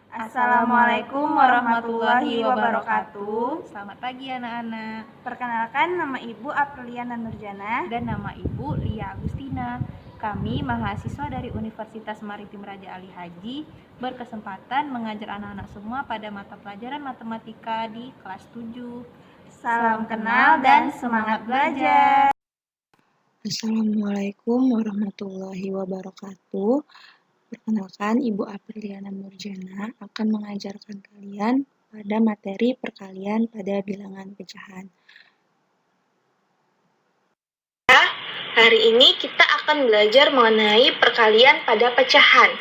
Assalamualaikum warahmatullahi wabarakatuh. Selamat pagi anak-anak. Perkenalkan, nama Ibu Apriliana Nurjana Dan nama Ibu Lia Agustina. Kami mahasiswa dari Universitas Maritim Raja Ali Haji berkesempatan mengajar anak-anak semua pada mata pelajaran matematika di kelas 7. Salam kenal dan semangat belajar. Assalamualaikum warahmatullahi wabarakatuh. Perkenalkan, Ibu Apriliana Nurjana akan mengajarkan kalian pada materi perkalian pada bilangan pecahan. Hari ini kita akan belajar mengenai perkalian pada pecahan.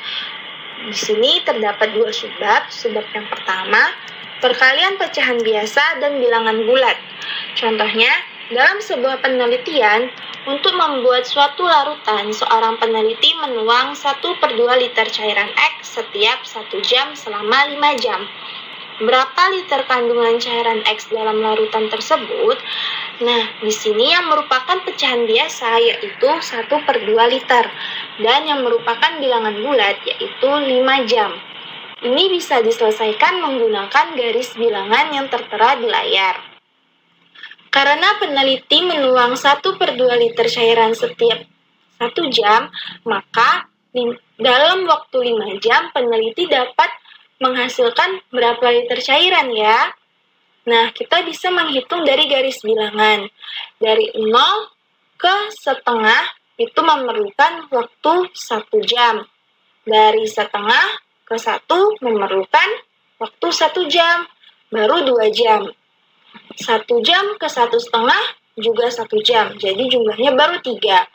Di sini terdapat dua subbab. Subbab yang pertama, perkalian pecahan biasa dan bilangan bulat. Contohnya, dalam sebuah penelitian, untuk membuat suatu larutan, seorang peneliti menuang 1/2 liter cairan X setiap 1 jam selama 5 jam. Berapa liter kandungan cairan X dalam larutan tersebut? Nah, di sini yang merupakan pecahan biasa yaitu 1/2 liter, dan yang merupakan bilangan bulat yaitu 5 jam. Ini bisa diselesaikan menggunakan garis bilangan yang tertera di layar. Karena peneliti menuang 1/2 liter cairan setiap 1 jam, maka dalam waktu 5 jam peneliti dapat menghasilkan berapa liter cairan ya? Nah, kita bisa menghitung dari garis bilangan. Dari 0 ke setengah itu memerlukan waktu 1 jam. Dari setengah ke 1 memerlukan waktu 1 jam, baru 2 jam. 1 jam ke 1,5 juga 1 jam, jadi jumlahnya baru 3.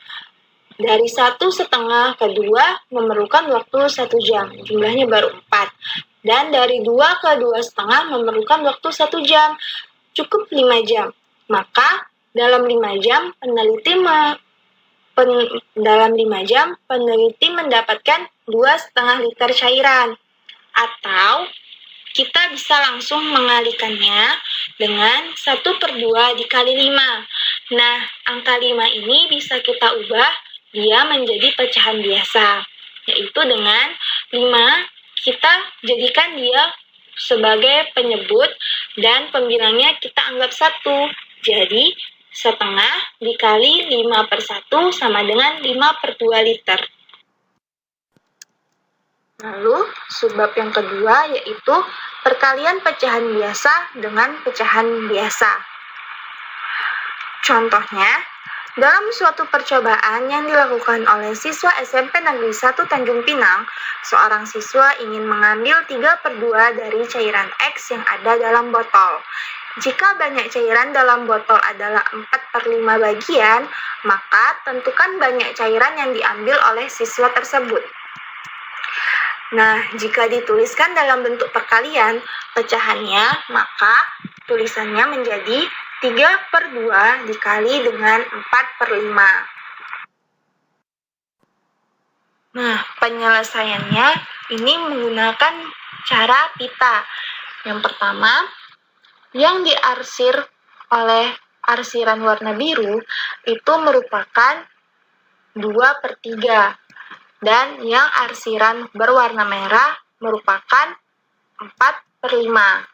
Dari 1,5 ke 2 memerlukan waktu 1 jam, jumlahnya baru 4. Dan dari 2 ke 2,5 memerlukan waktu 1 jam, cukup 5 jam. Maka dalam 5 jam peneliti mendapatkan 2,5 liter cairan. Atau kita bisa langsung mengalikannya dengan 1/2 dikali 5. Nah, angka 5 ini bisa kita ubah dia menjadi pecahan biasa, yaitu dengan 5 kita jadikan dia sebagai penyebut dan pembilangnya kita anggap 1. Jadi, setengah dikali 5/1 sama dengan 5/2 liter. Lalu, subbab yang kedua yaitu perkalian pecahan biasa dengan pecahan biasa. Contohnya, dalam suatu percobaan yang dilakukan oleh siswa SMP Negeri 1 Tanjung Pinang, seorang siswa ingin mengambil 3/2 dari cairan X yang ada dalam botol. Jika banyak cairan dalam botol adalah 4/5 bagian, maka tentukan banyak cairan yang diambil oleh siswa tersebut. Nah, jika dituliskan dalam bentuk perkalian pecahannya, maka tulisannya menjadi 3/2 dikali dengan 4/5. Nah, penyelesaiannya ini menggunakan cara pita. Yang pertama, yang diarsir oleh arsiran warna biru itu merupakan 2/3. Dan yang arsiran berwarna merah merupakan 4/5.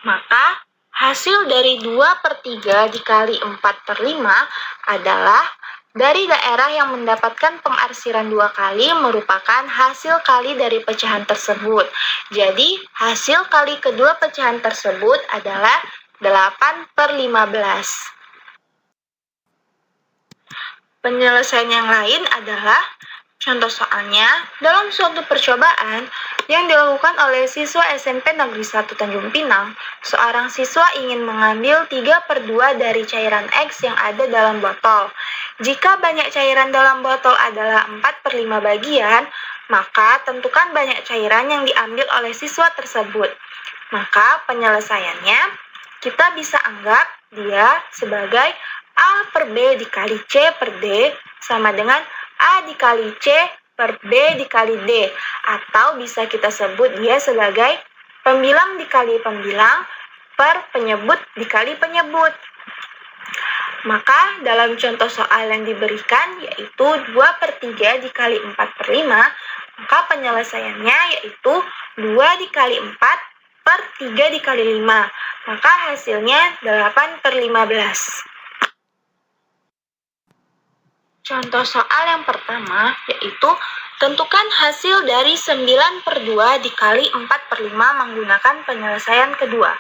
Maka, hasil dari 2/3 dikali 4/5 adalah dari daerah yang mendapatkan pengarsiran 2 kali merupakan hasil kali dari pecahan tersebut. Jadi, hasil kali kedua pecahan tersebut adalah 8/15. Penyelesaian yang lain adalah contoh soalnya dalam suatu percobaan yang dilakukan oleh siswa SMP Negeri 1 Tanjung Pinang, seorang siswa ingin mengambil 3/2 dari cairan X yang ada dalam botol. Jika banyak cairan dalam botol adalah 4/5 bagian, maka tentukan banyak cairan yang diambil oleh siswa tersebut. Maka penyelesaiannya kita bisa anggap dia sebagai A per B dikali C per D sama dengan A dikali C per B dikali D. Atau bisa kita sebut dia sebagai pembilang dikali pembilang per penyebut dikali penyebut. Maka dalam contoh soal yang diberikan yaitu 2/3 dikali 4/5, maka penyelesaiannya yaitu 2 dikali 4 per 3 dikali 5, maka hasilnya 8/15. Contoh soal yang pertama yaitu tentukan hasil dari 9/2 dikali 4/5 menggunakan penyelesaian kedua.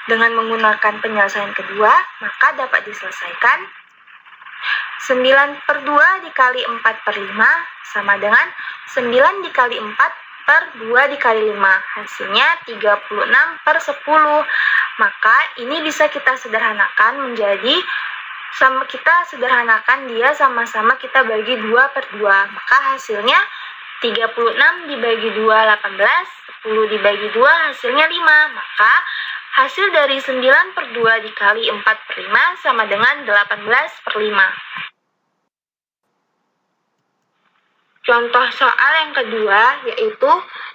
Dengan menggunakan penyelesaian kedua, maka dapat diselesaikan 9/2 dikali 4/5 sama dengan 9 dikali 4 per 2 dikali 5. Hasilnya 36/10. Maka ini bisa kita sederhanakan menjadi kita sederhanakan dia sama-sama kita bagi 2/2. Maka hasilnya 36 dibagi 2, 18. 10 dibagi 2, hasilnya 5. Maka hasil dari 9/2 dikali 4/5 sama dengan 18/5. Contoh soal yang kedua yaitu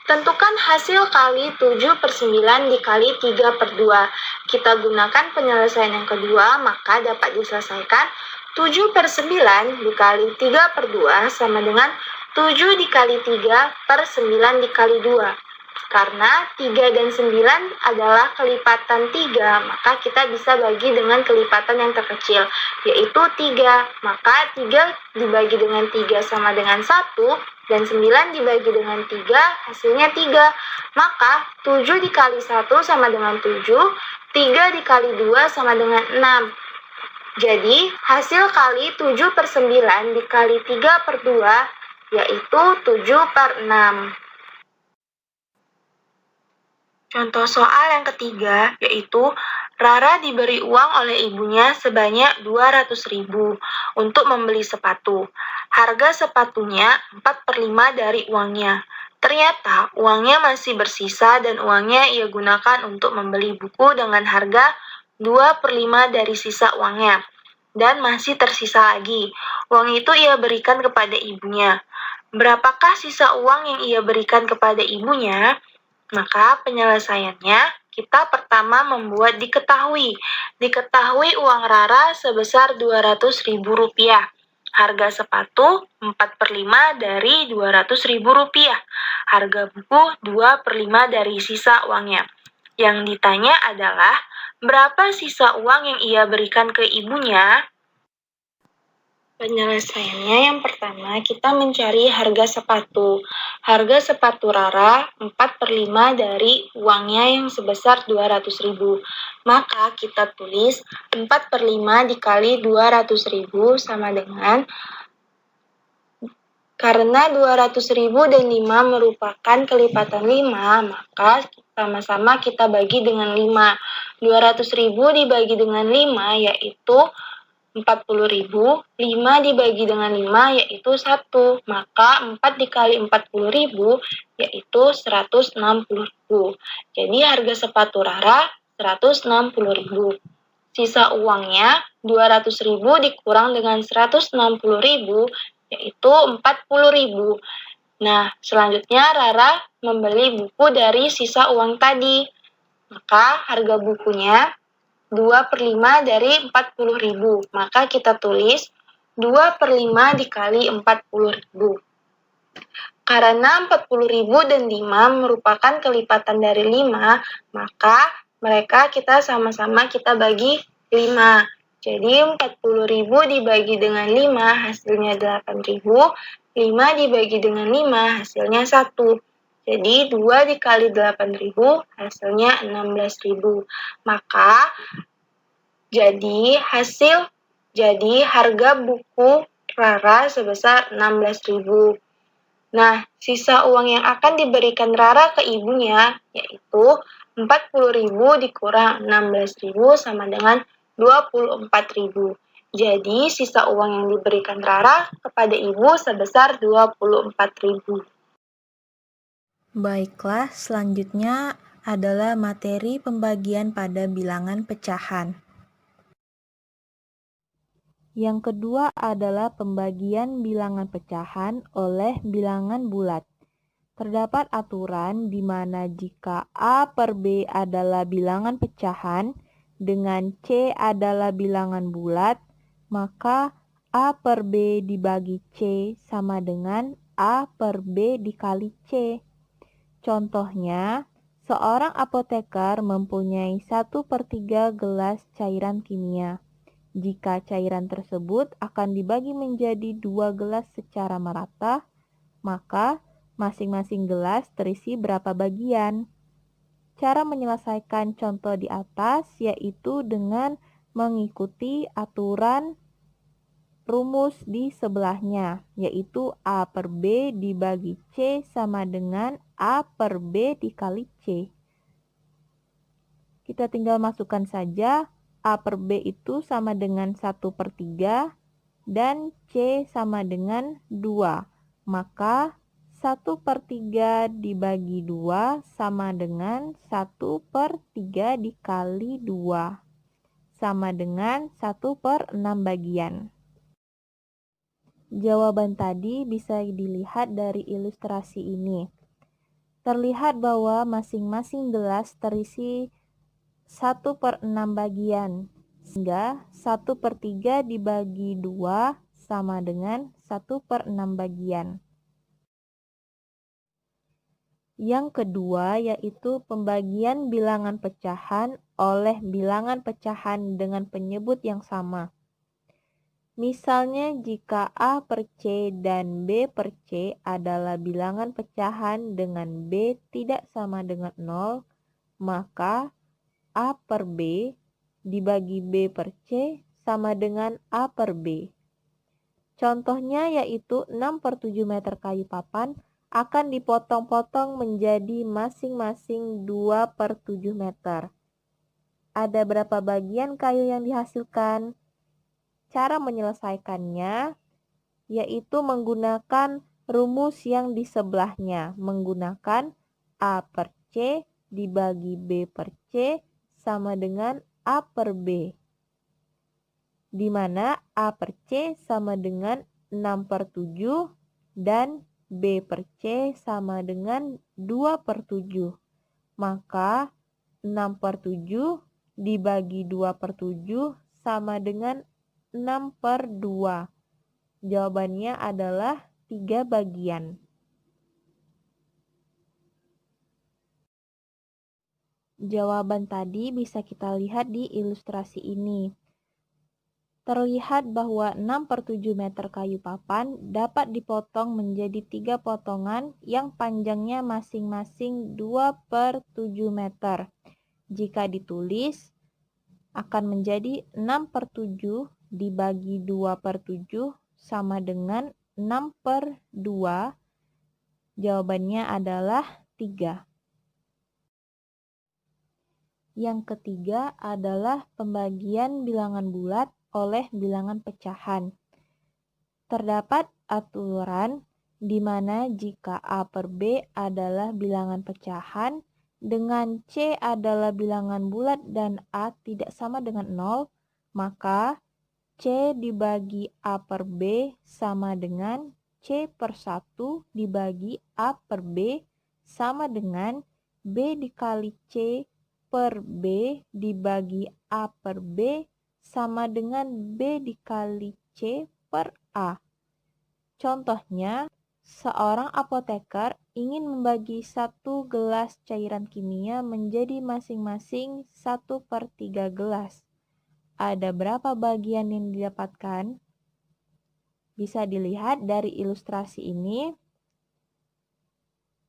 tentukan hasil kali 7/9 dikali 3/2. Kita gunakan penyelesaian yang kedua, maka dapat diselesaikan 7/9 dikali 3/2 sama dengan 7 dikali 3 per 9 dikali 2. Karena 3 dan 9 adalah kelipatan 3, maka kita bisa bagi dengan kelipatan yang terkecil, yaitu 3. Maka 3 dibagi dengan 3 sama dengan 1, dan 9 dibagi dengan 3, hasilnya 3. Maka 7 dikali 1 sama dengan 7, 3 dikali 2 sama dengan 6. Jadi, hasil kali 7/9 dikali 3/2, yaitu 7/6. Contoh soal yang ketiga yaitu Rara diberi uang oleh ibunya sebanyak 200.000 untuk membeli sepatu. Harga sepatunya 4/5 dari uangnya. Ternyata uangnya masih bersisa dan uangnya ia gunakan untuk membeli buku dengan harga 2/5 dari sisa uangnya. Dan masih tersisa lagi. Uang itu ia berikan kepada ibunya. Berapakah sisa uang yang ia berikan kepada ibunya? Maka penyelesaiannya, kita pertama membuat diketahui. Diketahui uang Rara sebesar Rp200.000. Harga sepatu 4/5 dari Rp200.000. Harga buku 2/5 dari sisa uangnya. Yang ditanya adalah, berapa sisa uang yang ia berikan ke ibunya? Penyelesaiannya yang pertama, kita mencari harga sepatu. Harga sepatu Rara 4/5 dari uangnya yang sebesar 200.000. Maka kita tulis 4/5 dikali 200.000 sama dengan, karena 200.000 dan 5 merupakan kelipatan 5, maka sama-sama kita bagi dengan 5. 200.000 dibagi dengan 5 yaitu 40.000, 5 dibagi dengan 5 yaitu 1, maka 4 dikali 40.000 yaitu 160.000. Jadi harga sepatu Rara 160.000. Sisa uangnya 200.000 dikurang dengan 160.000 yaitu 40.000. Nah, selanjutnya Rara membeli buku dari sisa uang tadi. Maka harga bukunya 2/5 dari 40.000, maka kita tulis 2/5 dikali 40.000. Karena 40.000 dan 5 merupakan kelipatan dari 5, maka mereka kita sama-sama kita bagi 5. Jadi 40.000 dibagi dengan 5 hasilnya 8.000, 5 dibagi dengan 5 hasilnya 1. Jadi 2 dikali 8.000 hasilnya 16.000. Maka jadi harga buku Rara sebesar 16.000. Nah, sisa uang yang akan diberikan Rara ke ibunya yaitu 40.000 dikurang 16.000 sama dengan 24.000. Jadi sisa uang yang diberikan Rara kepada ibu sebesar 24.000. Baiklah, selanjutnya adalah materi pembagian pada bilangan pecahan. Yang kedua adalah pembagian bilangan pecahan oleh bilangan bulat. Terdapat aturan di mana jika A per B adalah bilangan pecahan dengan C adalah bilangan bulat, maka A per B dibagi C sama dengan A per B dikali C. Contohnya, seorang apoteker mempunyai 1/3 gelas cairan kimia. Jika cairan tersebut akan dibagi menjadi 2 gelas secara merata, maka masing-masing gelas terisi berapa bagian? Cara menyelesaikan contoh di atas yaitu dengan mengikuti aturan rumus di sebelahnya, yaitu A per B dibagi C sama dengan A per B dikali C. Kita tinggal masukkan saja A per B itu sama dengan 1/3 dan C sama dengan 2. Maka 1/3 dibagi 2 sama dengan 1/3 dikali 2 sama dengan 1/6 bagian. Jawaban tadi bisa dilihat dari ilustrasi ini. Terlihat bahwa masing-masing gelas terisi 1/6 bagian, sehingga 1/3 dibagi 2 sama dengan 1/6 bagian. Yang kedua yaitu pembagian bilangan pecahan oleh bilangan pecahan dengan penyebut yang sama. Misalnya jika A per C dan B per C adalah bilangan pecahan dengan B tidak sama dengan 0, maka A per B dibagi B per C sama dengan A per B. Contohnya yaitu 6/7 meter kayu papan akan dipotong-potong menjadi masing-masing 2/7 meter. Ada berapa bagian kayu yang dihasilkan? Cara menyelesaikannya yaitu menggunakan rumus yang di sebelahnya, menggunakan A per C dibagi B per C sama dengan A per B, di mana A per C sama dengan 6/7 dan B per C sama dengan 2/7. Maka 6/7 dibagi 2/7 sama dengan 6/2. Jawabannya adalah 3 bagian. Jawaban tadi bisa kita lihat di ilustrasi ini. Terlihat bahwa 6/7 meter kayu papan dapat dipotong menjadi 3 potongan yang panjangnya masing-masing 2/7 meter. Jika ditulis, akan menjadi 6/7 dibagi 2/7 sama dengan 6/2. Jawabannya adalah 3. Yang ketiga adalah pembagian bilangan bulat oleh bilangan pecahan. Terdapat aturan di mana jika A per B adalah bilangan pecahan, dengan C adalah bilangan bulat dan A tidak sama dengan 0, maka C dibagi A per B sama dengan C per 1 dibagi A per B sama dengan B dikali C per B dibagi A per B sama dengan B dikali C per A. Contohnya, seorang apoteker ingin membagi 1 gelas cairan kimia menjadi masing-masing 1/3 gelas. Ada berapa bagian yang didapatkan? Bisa dilihat dari ilustrasi ini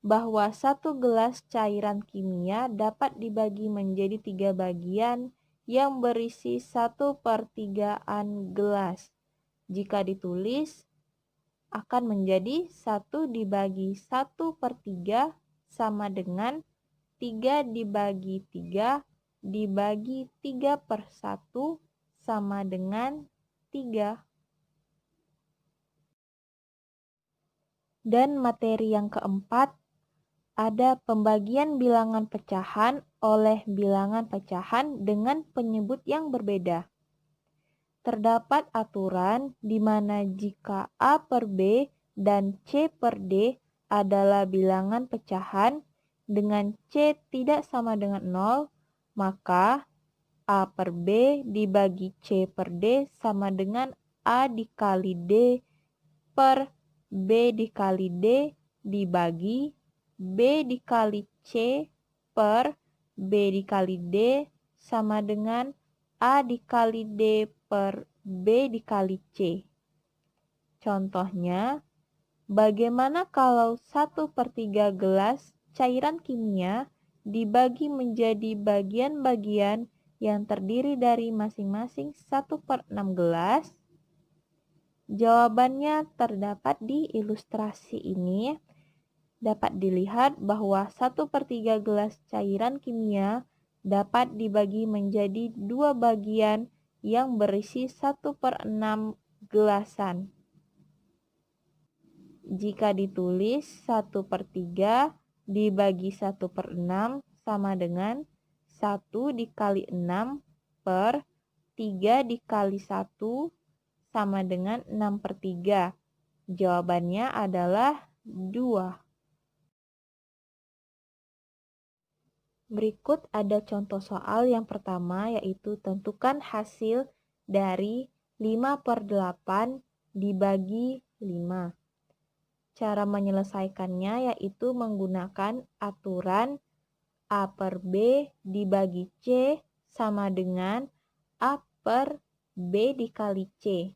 bahwa 1 gelas cairan kimia dapat dibagi menjadi 3 bagian yang berisi 1/3 gelas. Jika ditulis, akan menjadi 1 dibagi 1/3 sama dengan 3 dibagi 3 dibagi 3/1 sama dengan 3. Dan materi yang keempat, ada pembagian bilangan pecahan oleh bilangan pecahan dengan penyebut yang berbeda. Terdapat aturan di mana jika A per B dan C per D adalah bilangan pecahan dengan C tidak sama dengan 0, maka A per B dibagi C per D sama dengan A dikali D per B dikali D dibagi B dikali C per B dikali D sama dengan A dikali D per B dikali C. Contohnya, bagaimana kalau 1/3 gelas cairan kimia dibagi menjadi bagian-bagian yang terdiri dari masing-masing 1/6 gelas? Jawabannya terdapat di ilustrasi ini. Dapat dilihat bahwa 1/3 gelas cairan kimia dapat dibagi menjadi 2 bagian yang berisi 1/6 gelasan. Jika ditulis 1/3 dibagi 1/6 sama dengan 1 dikali 6 per 3 dikali 1 sama dengan 6/3. Jawabannya adalah 2. Berikut ada contoh soal yang pertama, yaitu tentukan hasil dari 5/8 dibagi 5. Cara menyelesaikannya yaitu menggunakan aturan A per B dibagi C sama dengan A per B dikali C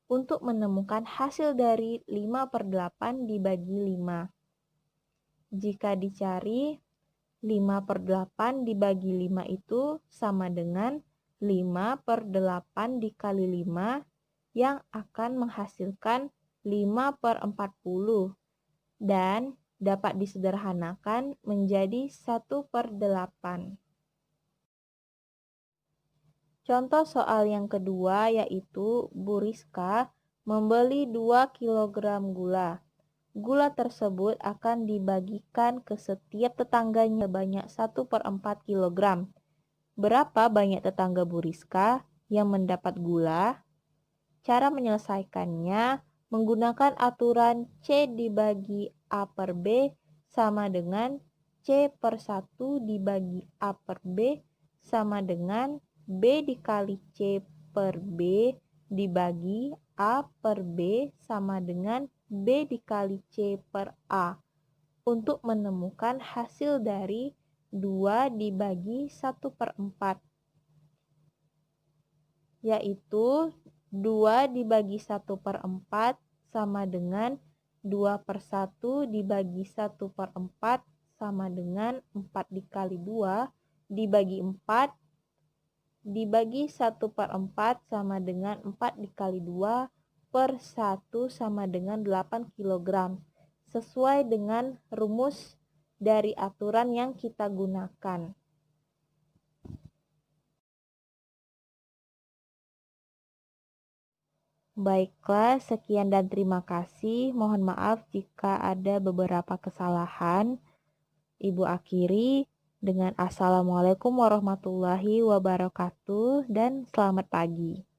untuk menemukan hasil dari 5/8 dibagi 5. Jika dicari 5/8 dibagi 5 itu sama dengan 5/8 dikali 5 yang akan menghasilkan 5/40 dan dapat disederhanakan menjadi 1/8. Contoh soal yang kedua yaitu Bu Rizka membeli 2 kg gula. Gula tersebut akan dibagikan ke setiap tetangganya sebanyak 1/4 kg. Berapa banyak tetangga Bu Rizka yang mendapat gula? Cara menyelesaikannya menggunakan aturan C dibagi A per B sama dengan C per 1 dibagi A per B sama dengan B dikali C per B dibagi A per B sama dengan B dikali C per A untuk menemukan hasil dari 2 dibagi 1/4, yaitu 2 dibagi 1/4 sama dengan 2/1 dibagi 1/4 sama dengan 4 dikali 2 dibagi 4 dibagi 1/4 sama dengan 4 dikali 2 per 1 sama dengan 8 kg, sesuai dengan rumus dari aturan yang kita gunakan. Baiklah, sekian dan terima kasih. Mohon maaf jika ada beberapa kesalahan. Ibu akhiri dengan Assalamualaikum warahmatullahi wabarakatuh dan selamat pagi.